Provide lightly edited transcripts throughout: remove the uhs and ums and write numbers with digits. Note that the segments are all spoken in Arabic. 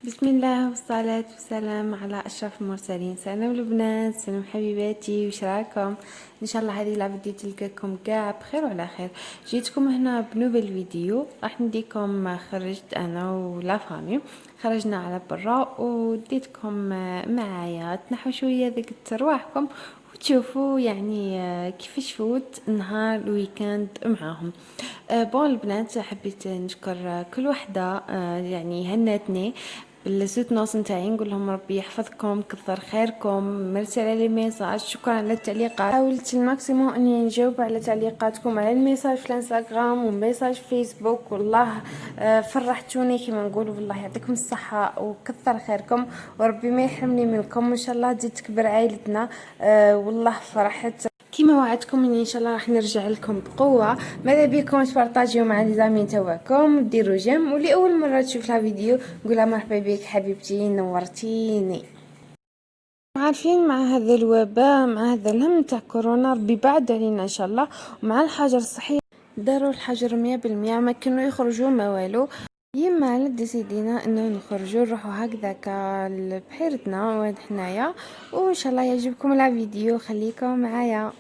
بسم الله والصلاة والسلام على أشرف المرسلين. سلام البنات، سلام حبيباتي، وش راكم؟ إن شاء الله هذه العبدة تلقاكم كاع بخير وعلى خير. جيتكم هنا بنوبل فيديو، راح نديكم خرجت أنا ولافامي، خرجنا على برا وديتكم معايا تنحو شوية ذقت رواحكم وتشوفوا يعني كيفاش فوت نهار الويكاند معاهم. بون البنات، حبيت نشكر كل وحده يعني هنتني بالزوت نوص نتاعي، نقول لهم ربي يحفظكم، كثر خيركم، مرسل على لي ميساج، شكرا على التعليقات. حاولت الماكسيموم اني نجاوب على تعليقاتكم على الميساج في الانستغرام وميساج في فيسبوك. والله فرحتوني كما نقولوا، والله يعطيكم الصحه وكثر خيركم، وربي ما يحرمني منكم، وان شاء الله تزيد تكبر عائلتنا. والله فرحت كيما وعدتكم اني ان شاء الله راح نرجع لكم بقوه. ماذا بيكم تبارطاجيو مع لي زامي تاعكم وديروا جيم، واللي اول مره تشوف لها فيديو نقولها مرحبا بك حبيبتي، نورتيني. عارفين مع هذا الوباء، مع هذا الهم تاع كورونا، ربي بعد علينا ان شاء الله، ومع الحجر الصحي داروا الحجر 100%، ما كانوا يخرجوا ما والو. يما ديسيدينا انه نخرجوا نروحوا هكذاك لبحيرتنا وين حنايا، وان شاء الله يعجبكم الفيديو، خليكم معايا.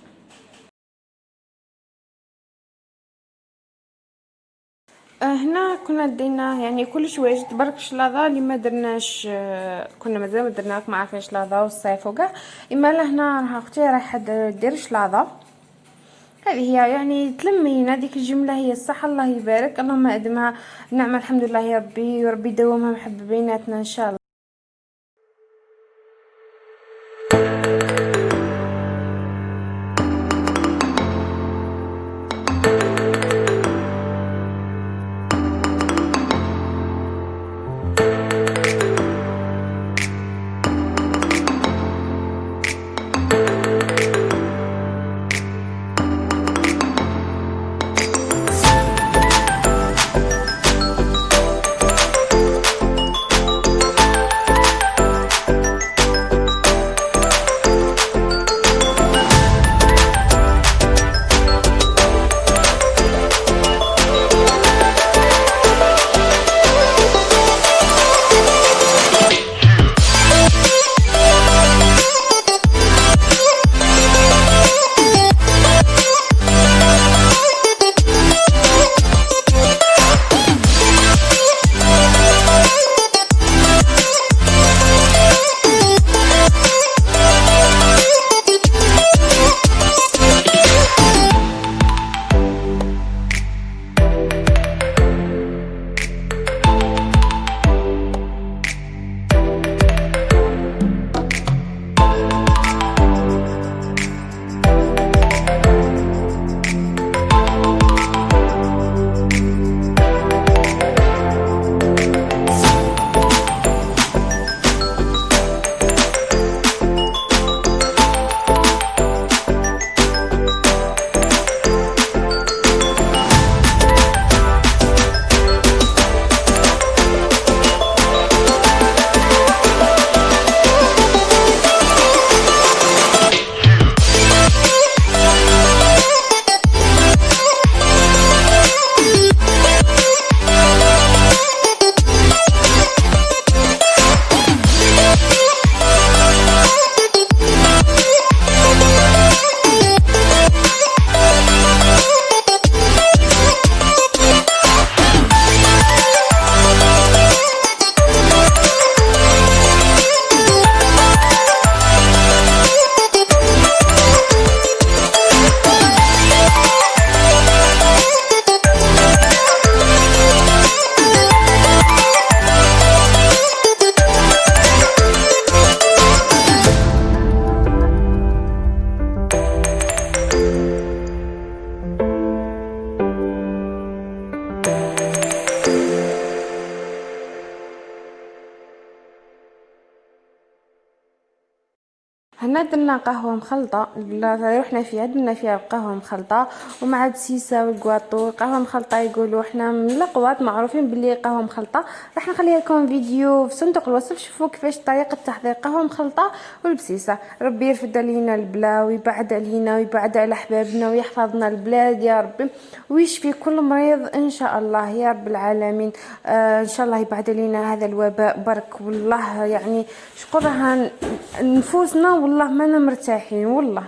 هنا كنا دينا يعني كل شويه برك شلاضه اللي ما درناش، كنا مازال ما درناك، ما عارفين شلاضه والصيف وكاع. اما لهنا راح اختي راح دير شلاضه، هذه هي يعني تلمين هذيك الجمله، هي الصح، الله يبارك، اللهم ادمها نعمه، الحمد لله يا ربي، وربي يدومها محبه بيناتنا ان شاء الله. هنا درنا قهوه مخلطه البلاصه رحنا فيها، درنا فيها قهوه مخلطه ومع بسيسه والكواطو. قهوه مخلطه يقولوا احنا من القوات معروفين باللي قهوه مخلطه. راح نخلي لكم فيديو في صندوق الوصف، شوفوا كيفاش طريقه تحضير قهوه مخلطه والبسيسه. ربي يرفد علينا البلا ويبعد علينا ويبعد على احبابنا ويحفظنا البلاد يا ربي، ويشفي كل مريض ان شاء الله يا رب العالمين. ان شاء الله يبعد علينا هذا الوباء برك. والله يعني شكرها نفوسنا والله ما مرتاحين والله.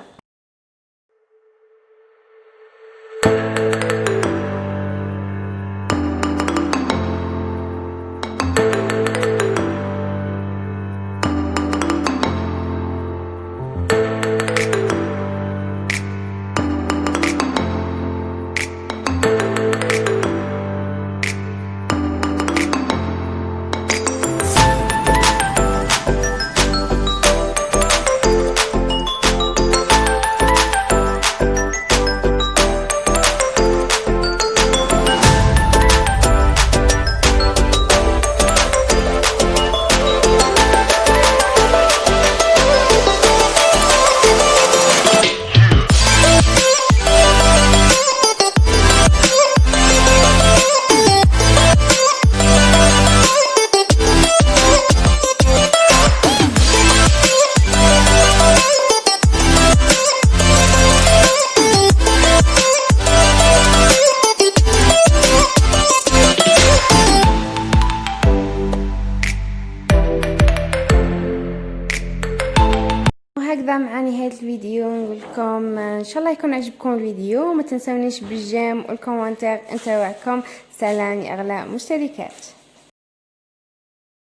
هكذا مع نهاية الفيديو نقول لكم ان شاء الله يكون عجبكم الفيديو، وما تنسونيش بالجيم والكومنتير نتاعكم. سلام يا اغلى مشتركات.